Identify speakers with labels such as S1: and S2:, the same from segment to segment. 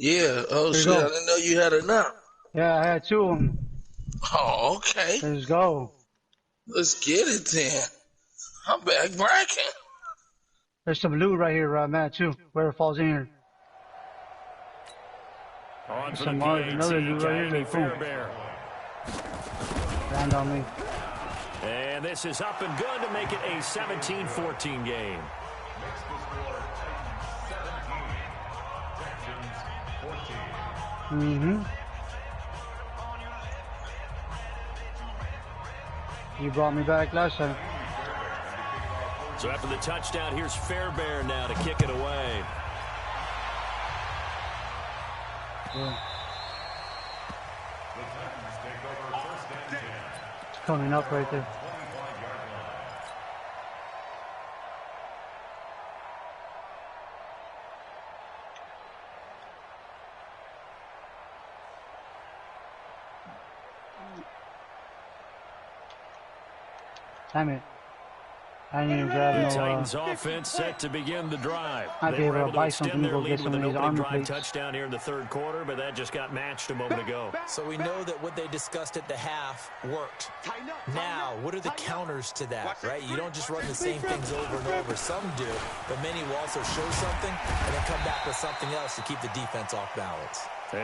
S1: Yeah. Oh, shit. I didn't know you had enough.
S2: Yeah, I had 2 of them.
S1: Oh, okay.
S2: Let's go.
S1: Let's get it then. I'm back bragging.
S2: There's some loot right here, Matt, too. Where it falls in here.
S3: On for
S2: some more, another loot right here.
S3: Fairbairn.
S2: Land on me.
S3: And this is up and good to make it a 17-14 game.
S2: Mm-hmm. You brought me back last time.
S3: So after the touchdown, here's Fairbairn now to kick it away.
S2: Yeah. It's coming up right there. Damn it. I didn't even grab no...
S3: Titans offense set to begin the drive.
S2: I'd be able to buy something to go get some of these armor plates.
S3: Touchdown here in the third quarter, but that just got matched a moment ago.
S4: So we know that what they discussed at the half worked. Now, what are the counters to that, right? You don't just run the same things over and over. Some do, but many will also show something and then come back with something else to keep the defense off balance.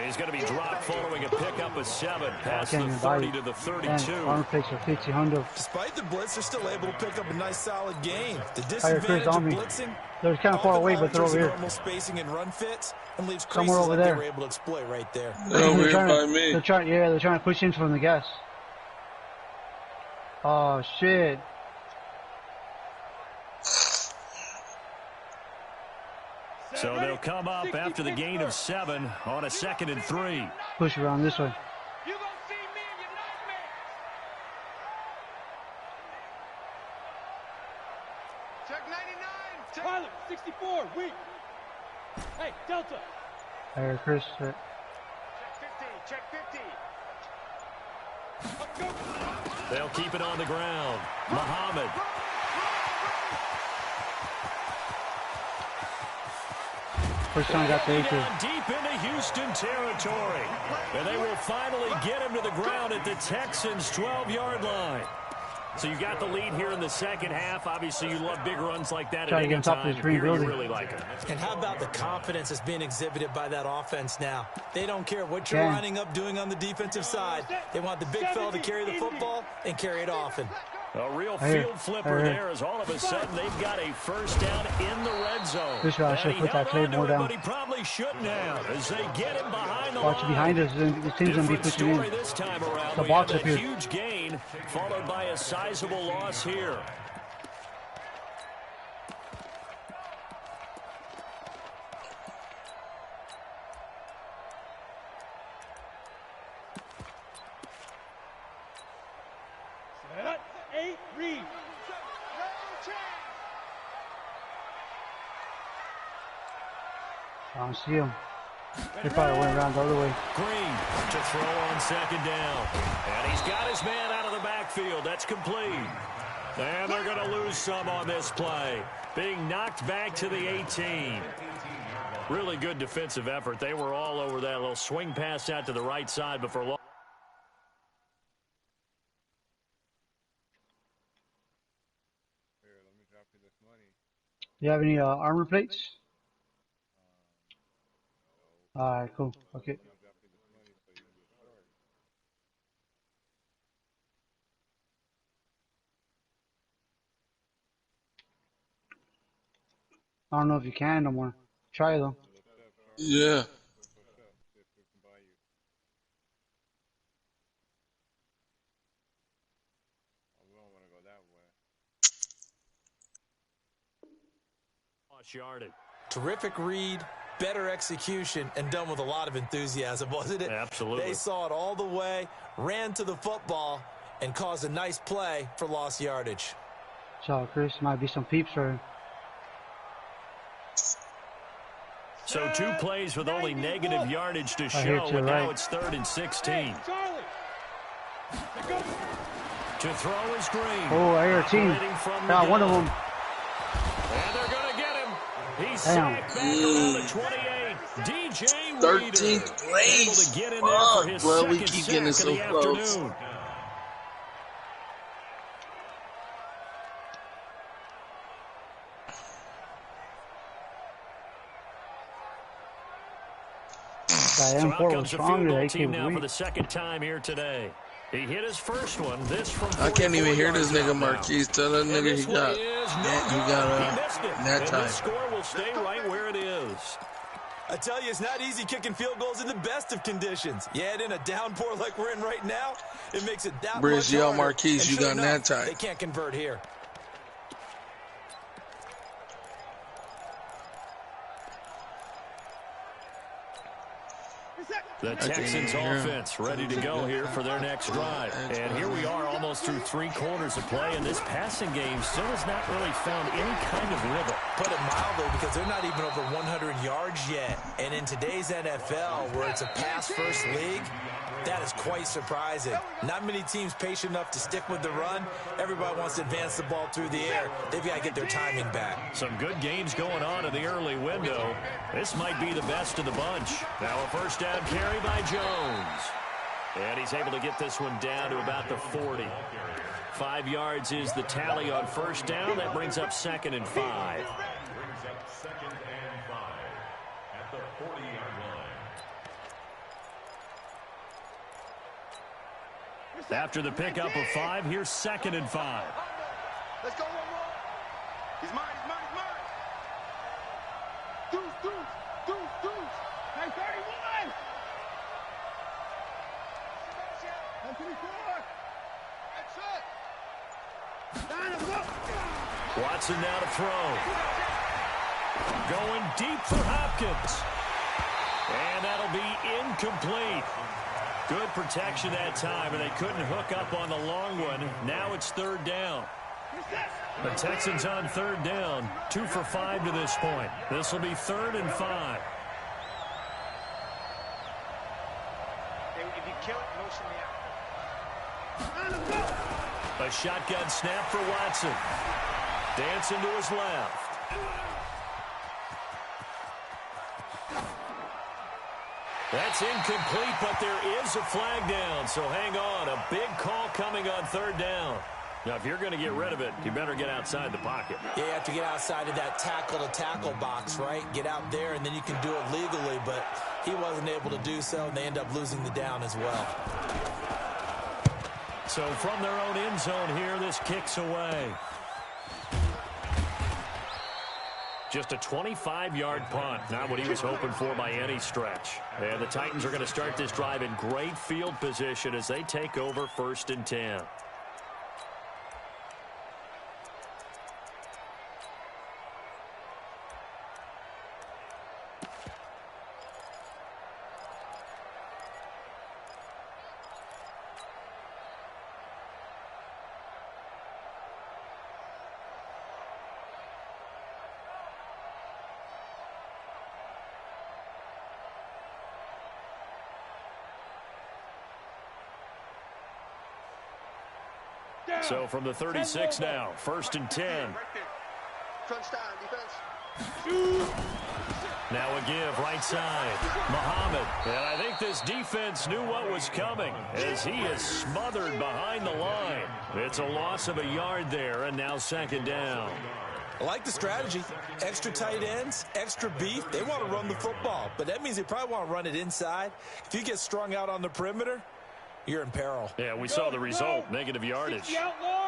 S3: He's going to be dropped following a pickup of 7 past the 30 to the 32.
S2: Armor plates are 1,500.
S4: Despite the blitz, they're still able to pick up a nice solid gain. The disadvantage of blitzing,
S2: they're kind of far away, but they're over here.
S4: Normal spacing and run fits and leaves
S2: somewhere over there.
S4: They were able to exploit right there.
S1: Over here by me.
S2: They're trying to push in from the gas. Oh shit.
S3: So they'll come up after the gain of 7 on a 2nd and 3.
S2: Push around this way.
S5: You gonna see me in your nightmares. Check 99. Pilot 64. Weak. Hey, Delta.
S2: Hey, Chris.
S5: Check 50. Check 50.
S3: They'll keep it on the ground. Muhammad.
S2: First time I got the acre.
S3: Deep into Houston territory. And they will finally get him to the ground at the Texans' 12-yard line. So you got the lead here in the second half. Obviously, you love big runs like that at any time. Here you really like it.
S4: And how about the confidence that's being exhibited by that offense now? They don't care what you're lining up doing on the defensive side. They want the big fella to carry the football and carry it often.
S3: A real field flipper there as all of a sudden they've got a first down in the red zone.
S2: This guy should put that Claymore down.
S3: But he probably shouldn't have as they get him behind the line.
S2: Watch behind us. The team's going to be pushing in.
S3: This time around,
S2: the box up here.
S3: Huge gain followed by a sizable loss here.
S2: I don't see him. They probably went around the other way.
S3: Green to throw on 2nd down. And he's got his man out of the backfield. That's complete. And they're going to lose some on this play. Being knocked back to the 18. Really good defensive effort. They were all over that little swing pass out to the right side before long.
S2: Do you have any armor plates? Alright, cool. Okay. I don't know if you can no more. Try though.
S1: Yeah.
S4: Terrific read, better execution, and done with a lot of enthusiasm, wasn't it?
S3: Absolutely.
S4: They saw it all the way, ran to the football, and caused a nice play for lost yardage.
S2: So, Chris, might be some peeps for him.
S3: So 2 plays with only negative yardage to show, and now it's 3rd and 16. To throw is Green.
S2: Oh, I hear a team. Got one of them.
S3: And they're going to get him. He's sacked back around the 28. DJ
S1: 13th place. Fuck, bro, we keep getting so close.
S3: So out comes the field goal team now for the second time here today. He hit his first one. This from
S1: I can't even hear this nigga Marquise. Tell that nigga he got that time.
S3: The score will stay right where it is.
S4: I tell you, it's not easy kicking field goals in the best of conditions. Yeah, in a downpour like we're in right now, it makes it that much harder.
S1: Marquise, you got that time.
S4: They can't convert here.
S3: The Texans offense ready to go here for their next drive. And here we are almost through 3 quarters of play, and this passing game still has not really found any kind of rhythm.
S4: Put it mildly, because they're not even over 100 yards yet. And in today's NFL, where it's a pass-first league, that is quite surprising. Not many teams patient enough to stick with the run. Everybody wants to advance the ball through the air. They've got to get their timing back.
S3: Some good games going on in the early window. This might be the best of the bunch. Now a first down carry by Jones. And he's able to get this one down to about the 40. 5 yards is the tally on first down. That brings up 2nd and 5.
S6: At the 40-yard line.
S3: After the pickup of 5, here's 2nd and 5.
S5: Let's go, one more. He's mine, he's mine, he's mine. Deuce. Hey, 31. 124. That's it. Line him up.
S3: Watson now to throw. Going deep for Hopkins. And that'll be incomplete. Good protection that time, and they couldn't hook up on the long one. Now it's 3rd down. The Texans on 3rd down, 2 for 5 to this point. This will be 3rd and 5.
S5: If you kill it, motion me out.
S3: A shotgun snap for Watson. Dancing to his left. That's incomplete, but there is a flag down, so hang on. A big call coming on 3rd down. Now, if you're going to get rid of it, you better get outside the pocket.
S4: Yeah, you have to get outside of that tackle-to-tackle box, right? Get out there, and then you can do it legally, but he wasn't able to do so, and they end up losing the down as well.
S3: So from their own end zone here, this kicks away. Just a 25-yard punt, not what he was hoping for by any stretch. And the Titans are going to start this drive in great field position as they take over 1st and 10. So from the 36 now, 1st and 10.
S5: Crunch time, defense.
S3: Now a give right side. Muhammad. And I think this defense knew what was coming as he is smothered behind the line. It's a loss of a yard there, and now 2nd down.
S4: I like the strategy. Extra tight ends, extra beef. They want to run the football, but that means they probably want to run it inside. If you get strung out on the perimeter, you're in peril.
S3: Yeah, we saw the result, negative yardage.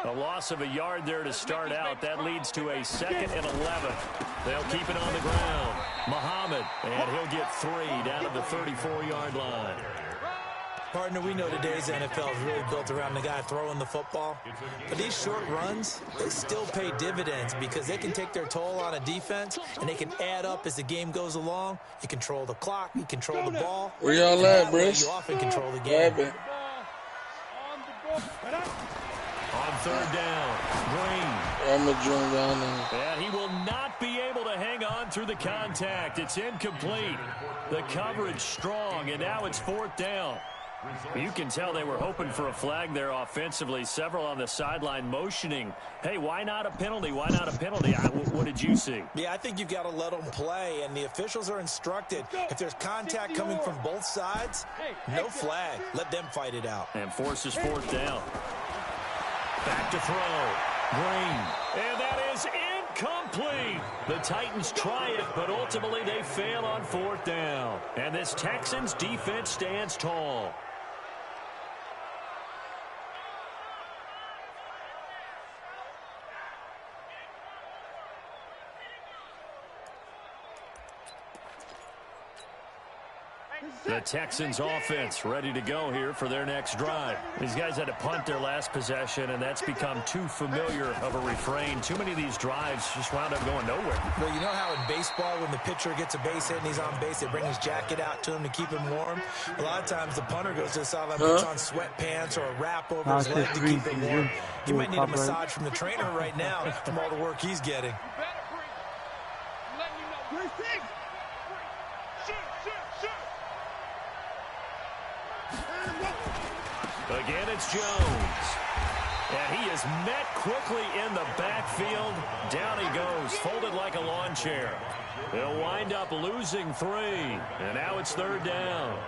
S3: A loss of a yard there to start out. That leads to a 2nd and 11. They'll keep it on the ground. Muhammad, and he'll get 3 down to the 34-yard line.
S4: Partner, we know today's NFL is really built around the guy throwing the football. But these short runs, they still pay dividends because they can take their toll on a defense, and they can add up as the game goes along. You control the clock, you control the ball.
S1: Where y'all at, Briss?
S4: You often control the game.
S3: On 3rd down, Green.
S1: I'm going to join down there.
S3: And he will not be able to hang on through the contact. It's incomplete. The coverage strong, and now it's 4th down. You can tell they were hoping for a flag there offensively. Several on the sideline motioning, hey, why not a penalty? Why not a penalty? What did you see?
S4: Yeah, I think you've got to let them play, and the officials are instructed. If there's contact coming from both sides, no flag. Let them fight it out.
S3: And forces fourth down. Back to throw. Green. And that is incomplete. The Titans try it, but ultimately they fail on fourth down. And this Texans defense stands tall. The Texans offense ready to go here for their next drive. These guys had to punt their last possession, and that's become too familiar of a refrain. Too many of these drives just wound up going nowhere.
S4: Well, you know how in baseball when the pitcher gets a base hit and he's on base, they bring his jacket out to him to keep him warm? A lot of times the punter goes to the sideline, puts on sweatpants or a wrap over his leg to keep him warm. He might need a massage from the trainer right now from all the work he's getting.
S3: Again, it's Jones. And he is met quickly in the backfield. Down he goes, folded like a lawn chair. They'll wind up losing 3. And now it's third down.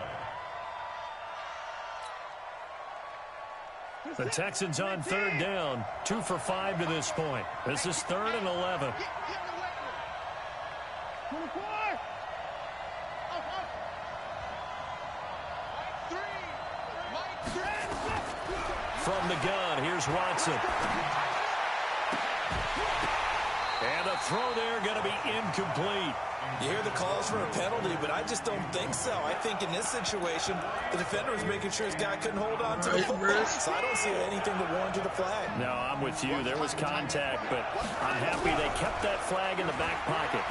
S3: The Texans on third down. 2 for 5 to this point. This is 3rd and 11. From the gun, here's Watson. And the throw there going to be incomplete.
S4: You hear the calls for a penalty, but I just don't think so. I think in this situation, the defender was making sure his guy couldn't hold on to the football. So I don't see anything to warrant the flag.
S3: No, I'm with you. There was contact, but I'm happy they kept that flag in the back pocket.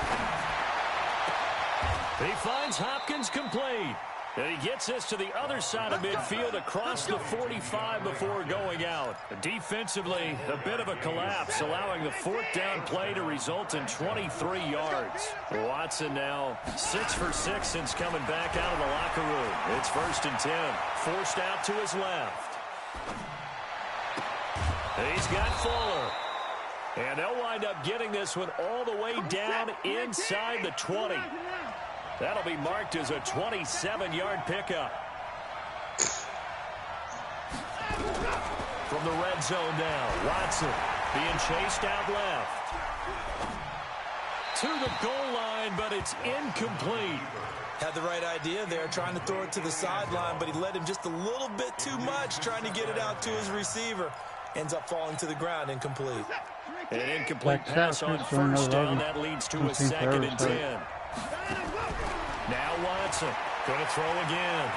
S3: He finds Hopkins complete. And he gets this to the other side of midfield across the 45 before going out. Defensively, a bit of a collapse, allowing the fourth down play to result in 23 yards. Watson now 6 for 6 since coming back out of the locker room. It's 1st and 10. Forced out to his left. He's got Fuller. And they'll wind up getting this one all the way down inside the 20. That'll be marked as a 27-yard pickup. From the red zone now, Watson being chased out left. To the goal line, but it's incomplete.
S4: Had the right idea there, trying to throw it to the sideline, but he led him just a little bit too much, trying to get it out to his receiver. Ends up falling to the ground, incomplete.
S3: An incomplete pass on first down. That leads to a 2nd and 10. Now Watson going to throw again.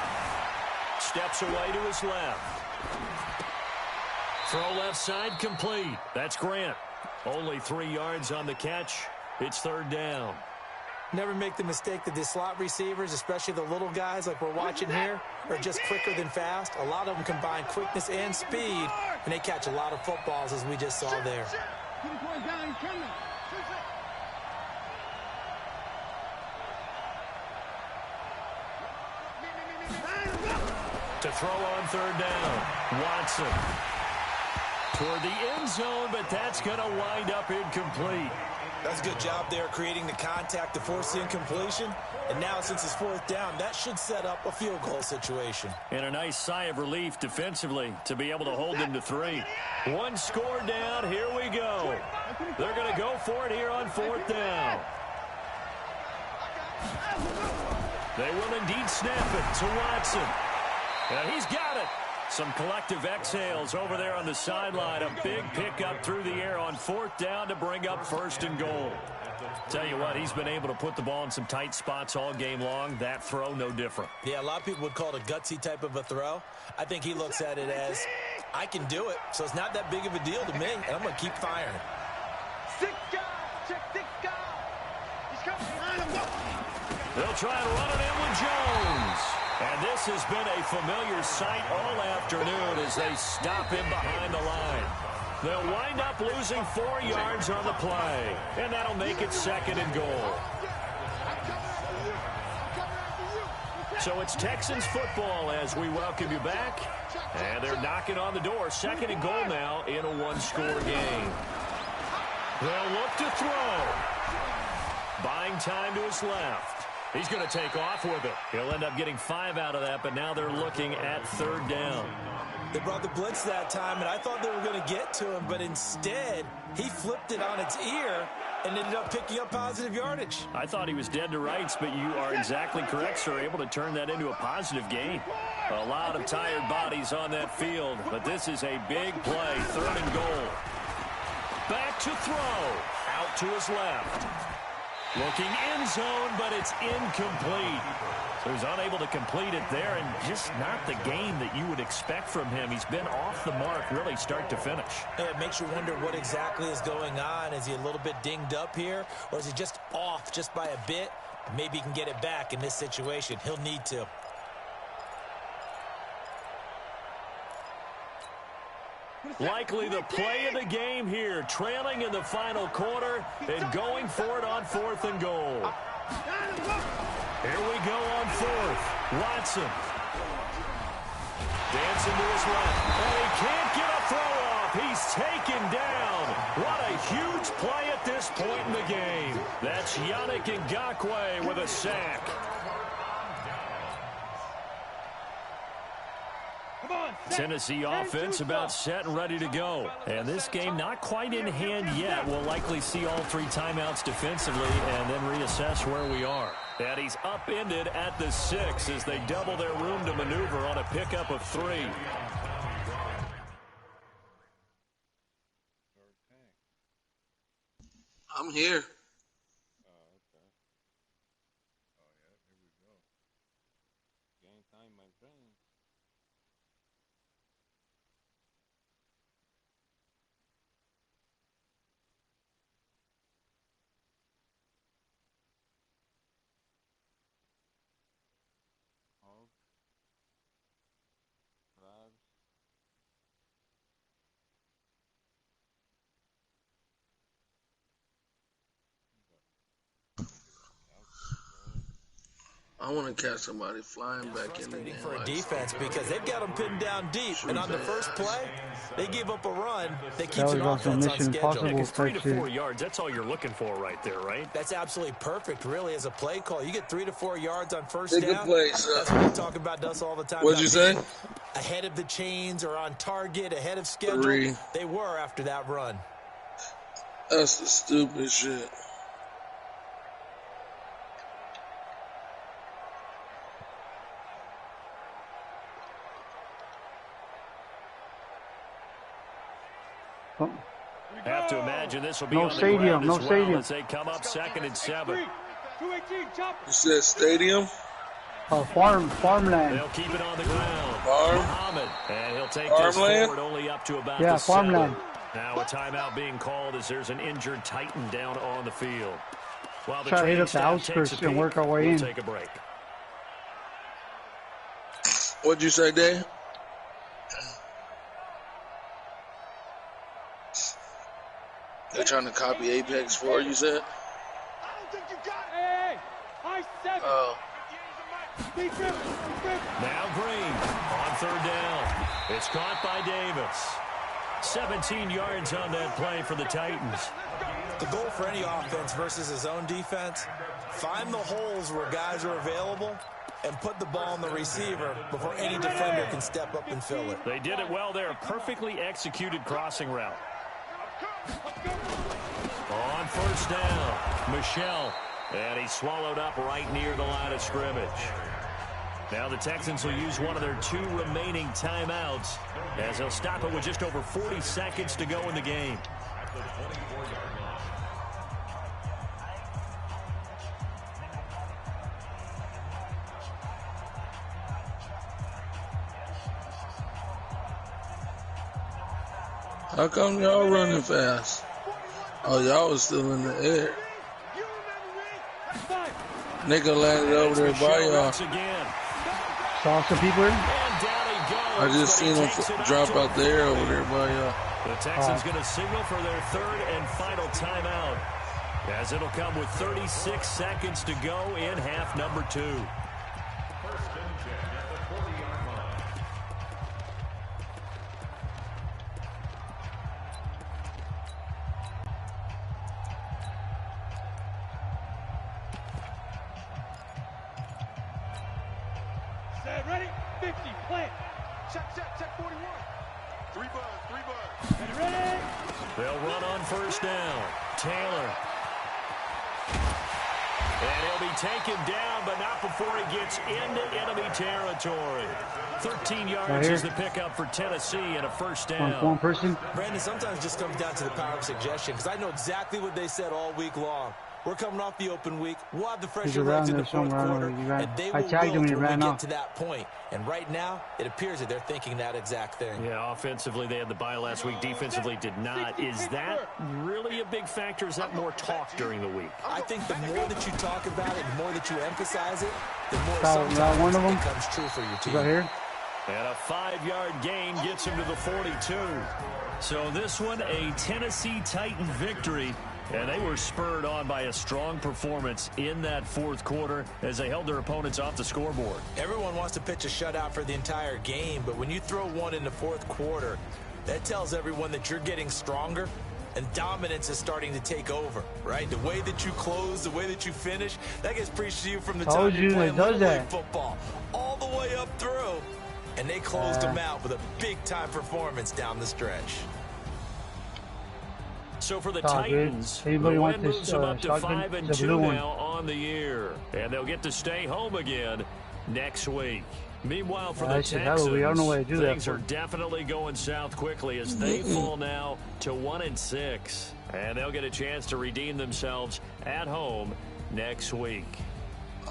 S3: Steps away to his left. Throw left side complete. That's Grant. Only 3 yards on the catch. It's 3rd down.
S4: Never make the mistake that the slot receivers, especially the little guys like we're watching here, are just quicker than fast. A lot of them combine quickness and speed, and they catch a lot of footballs as we just saw there.
S3: To throw on 3rd down, Watson. Toward the end zone, but that's going to wind up incomplete.
S4: That's a good job there creating the contact to force the incompletion. And now since it's 4th down, that should set up a field goal situation.
S3: And a nice sigh of relief defensively to be able to hold them to 3. 1 score down, here we go. They're going to go for it here on 4th down. They will indeed snap it to Watson. And he's got it. Some collective exhales over there on the sideline. A big pickup through the air on 4th down to bring up 1st and goal. Tell you what, he's been able to put the ball in some tight spots all game long. That throw, no different.
S4: Yeah, a lot of people would call it a gutsy type of a throw. I think he looks at it as, I can do it, so it's not that big of a deal to me, and I'm going to keep firing.
S3: They'll try and run it in with Jones. And this has been a familiar sight all afternoon as they stop him behind the line. They'll wind up losing 4 yards on the play, and that'll make it 2nd and goal. So it's Texans football as we welcome you back. And they're knocking on the door. 2nd and goal now in a one-score game. They'll look to throw. Buying time to his left. He's going to take off with it. He'll end up getting 5 out of that, but now they're looking at 3rd down.
S4: They brought the blitz that time, and I thought they were going to get to him, but instead, he flipped it on its ear and ended up picking up positive yardage.
S3: I thought he was dead to rights, but you are exactly correct, sir. Able to turn that into a positive gain. A lot of tired bodies on that field, but this is a big play. 3rd and goal. Back to throw. Out to his left. Looking end zone, but it's incomplete. So he's unable to complete it there, and just not the game that you would expect from him. He's been off the mark really start to finish.
S4: It makes you wonder what exactly is going on. Is he a little bit dinged up here, or is he just off just by a bit? Maybe he can get it back in this situation. He'll need to.
S3: Likely the play of the game here, trailing in the final quarter and going for it on 4th and goal. Here we go on 4th. Watson. Dancing to his left. And he can't get a throw off. He's taken down. What a huge play at this point in the game. That's Yannick Ngakoue with a sack. Tennessee offense about set and ready to go. And this game not quite in hand yet. We'll likely see all 3 timeouts defensively and then reassess where we are. And he's upended at the 6 as they double their room to maneuver on a pickup of 3.
S1: I'm here. I want to catch somebody flying back in the game.
S4: For a defense because they've got them pinned down deep. And on the first play, they gave up a run that keeps an offense on schedule.
S3: Yeah, 3 to 4 yards, that's all you're looking for right there, right?
S4: That's absolutely perfect, really, as a play call. You get 3 to 4 yards on first
S1: Take
S4: down.
S1: a play, sir.
S4: That's what we talk about us all the time.
S1: What'd you say?
S4: Ahead of the chains or on target, ahead of schedule.
S1: 3.
S4: They were after that run.
S1: That's the stupid shit.
S3: Have to imagine this will be
S2: no
S3: on the
S2: stadium,
S3: ground
S2: no
S3: as well
S2: stadium.
S3: as they come up 2nd and 7.
S1: You said stadium?
S2: Farmland.
S3: They'll keep it on the ground.
S1: Farm?
S3: Muhammad, and he'll take
S1: Farmland?
S3: this forward only up to about the 7.
S2: Farmland.
S3: Now a timeout being called as there's an injured Titan down on the field. While the
S2: Try to hit
S3: training
S2: up the
S3: staff
S2: outskirts
S3: takes a
S2: and
S3: peek,
S2: work our way
S3: we'll
S2: in.
S3: take a break.
S1: What'd you say, Dave? They're trying to copy Apex 4, you said? Oh.
S3: Now Green on 3rd down. It's caught by Davis. 17 yards on that play for the Titans.
S4: The goal for any offense versus his own defense, find the holes where guys are available and put the ball on the receiver before any defender can step up and fill it.
S3: They did it well there. Perfectly executed crossing route. On 1st down, Michelle. And he's swallowed up right near the line of scrimmage. Now the Texans will use one of their 2 remaining timeouts as they'll stop it with just over 40 seconds to go in the game.
S1: How come y'all running fast? Oh, y'all was still in the air. Nigga landed over there by y'all.
S2: Saw some people in?
S1: I just seen him drop out there over there by y'all.
S3: The Texans going to signal for their 3rd and final timeout as it'll come with 36 seconds to go in half number 2.
S5: Set, ready? 50, plant. Check 41. 3 birds. Ready?
S3: They'll run on first down. Taylor. And he'll be taken down, but not before he gets into enemy territory. 13 yards is the pickup for Tennessee and a first down.
S2: One person.
S4: Brandon, sometimes it just comes down to the power of suggestion, because I know exactly what they said all week long. We're coming off the open week. We'll have the fresher legs in the fourth quarter, and they will wilt when we get to that point. And right now, it appears that they're thinking that exact thing.
S3: Yeah, offensively, they had the bye last week. Defensively, did not. Is that really a big factor? Is that more talk during the week?
S4: I think the more that you talk about it, the more that you emphasize it, the more sometimes
S2: one of them
S4: it becomes true for your team.
S2: Right here.
S3: And a 5-yard gain gets him to the 42. So this one, a Tennessee Titan victory. And they were spurred on by a strong performance in that fourth quarter as they held their opponents off the scoreboard.
S4: Everyone wants to pitch a shutout for the entire game, but when you throw one in the fourth quarter, that tells everyone that you're getting stronger and dominance is starting to take over, right? The way that you close, the way that you finish, that gets preached to you from the time you're playing Little League football all the way up through. And they closed them out with a big-time performance down the stretch.
S3: So for the Titans, the win moves them up to 5-2 now on the year. And they'll get to stay home again next week. Meanwhile, for the Texans, things are definitely going south quickly as they fall now to 1-6. And they'll get a chance to redeem themselves at home next week.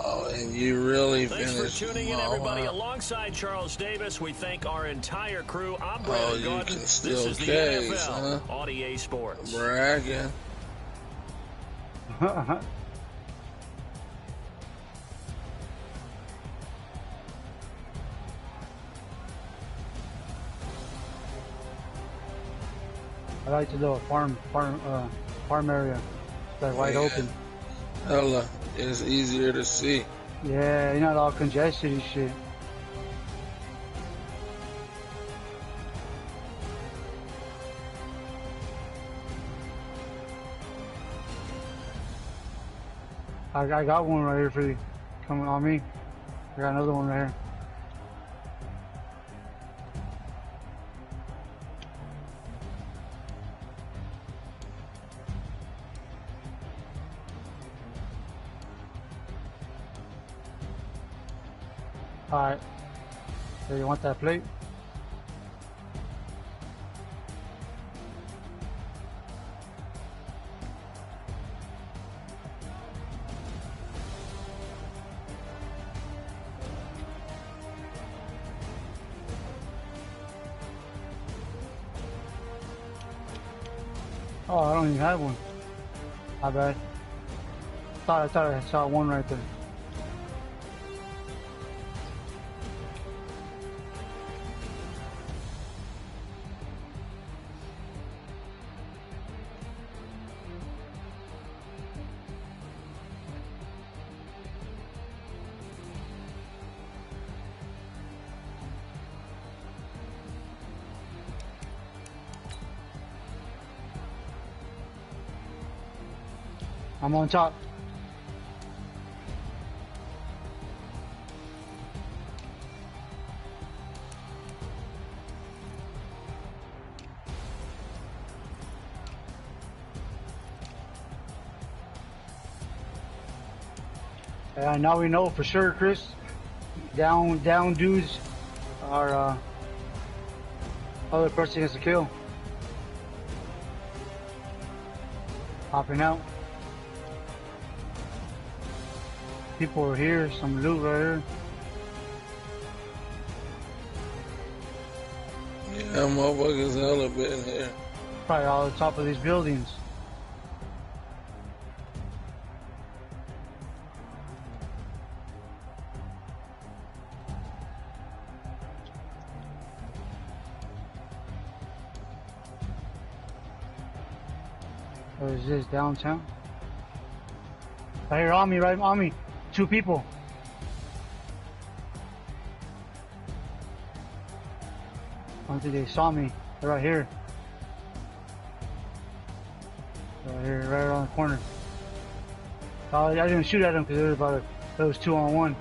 S1: Oh, and you really
S3: Thanks
S1: finished.
S3: for tuning in, everybody. Alongside Charles Davis, we thank our entire crew. I'm Brandon Gordon. This is the NFL on EA Sports.
S1: Bragging.
S2: I like to do a farm area. It's like wide open.
S1: Hella, it's easier to see.
S2: Yeah, you're not all congested and shit. I got one right here for you. Coming on me. I got another one right here. Alright. So you want that plate? Oh, I don't even have one. My bad. I thought I saw one right there. I'm on top. Now we know for sure, Chris. Down dudes are other person has to kill. Hopping out. People are here, some loot right here.
S1: Yeah, motherfuckers hella been here.
S2: Probably all the top of these buildings. Or is this downtown? Right here on me, right on me. 2 people. I don't think they saw me. They're right here. Right here, right around the corner. I didn't shoot at them because it was 2-on-1.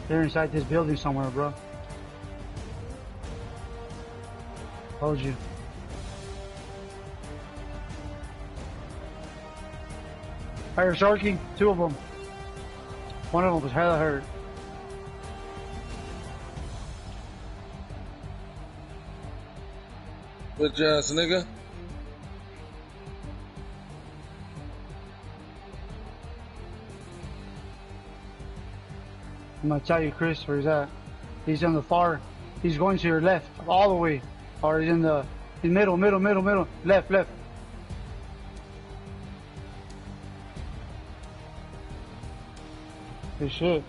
S2: They're inside this building somewhere, bro. Told you. Fire Sharky, 2 of them. One of them was hella hurt.
S1: Good job, nigga.
S2: I'm gonna tell you, Chris, where he's at. He's on the far. He's going to your left, all the way. Or he's in the middle. Left. Good shit.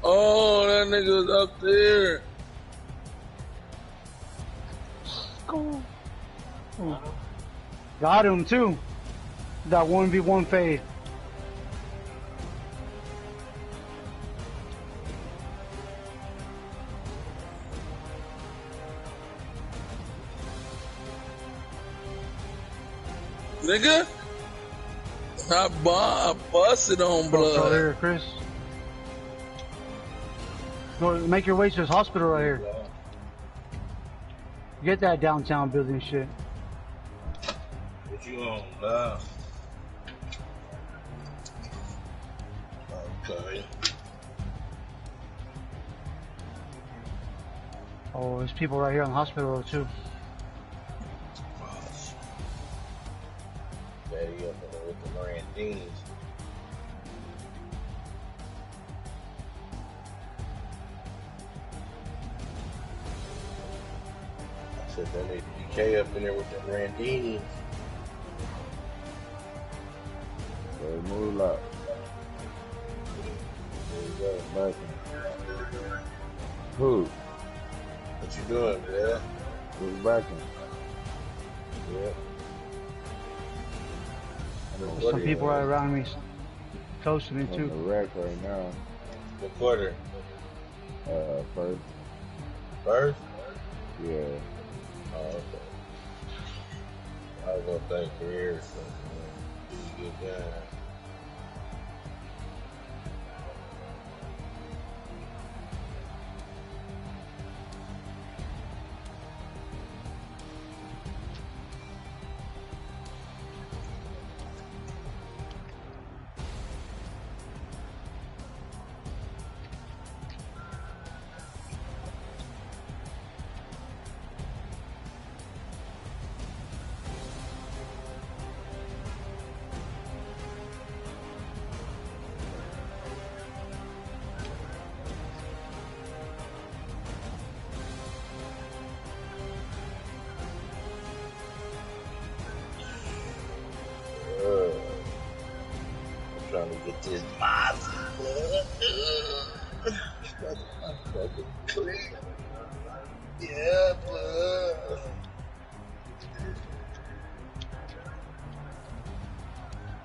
S1: Oh, that nigga was up there.
S2: Go. Got him too. That 1v1 fade.
S1: Nigga, I busted on blood.
S2: Right here, Chris. Go make your way to this hospital right here. Get that downtown building shit.
S1: What you on now? Okay.
S2: Oh, there's people right here in the hospital too.
S1: Daddy up in there with the Randinis. I said that nigga DK up in there with the Randinis.
S7: Move up. Back. Who?
S1: What you doing, man?
S7: Who's backing?
S1: Yeah.
S2: There's some people right around me, close to me
S7: I'm
S2: too.
S7: in the wreck right now.
S1: The quarter.
S7: First.
S1: First?
S7: Yeah.
S1: Oh, okay. I was gonna thank career or something. You get down. Trying to get this mob fucking clear. Yeah, blood.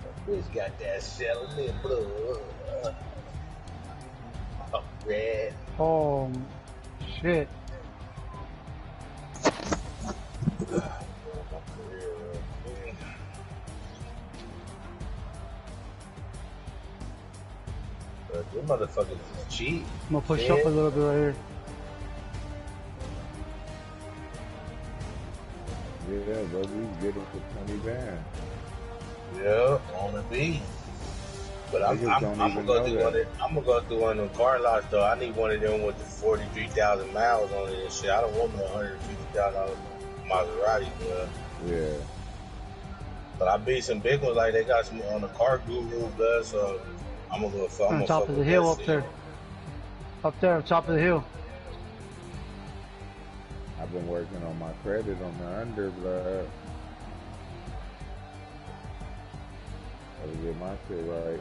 S1: That bitch got that settling blood. Oh, red.
S2: Oh, shit. Them motherfuckers is cheap. I'm gonna push up a little bit right here.
S7: Yeah, bro, you get it for 20 bands.
S1: Yeah, on the beat. But I'm gonna go through one. I'm gonna go through one of them car lots though. I need one of them with the 43,000 miles on it and shit. I don't want no $150,000 Maserati, bro.
S7: Yeah.
S1: But I beat some big ones like they got some on the car guru, bro. So I'm gonna go.
S2: On top of the hill up there. Up there, on top of the hill.
S7: I've been working on my credit on the under, blood. Gotta get my shit right.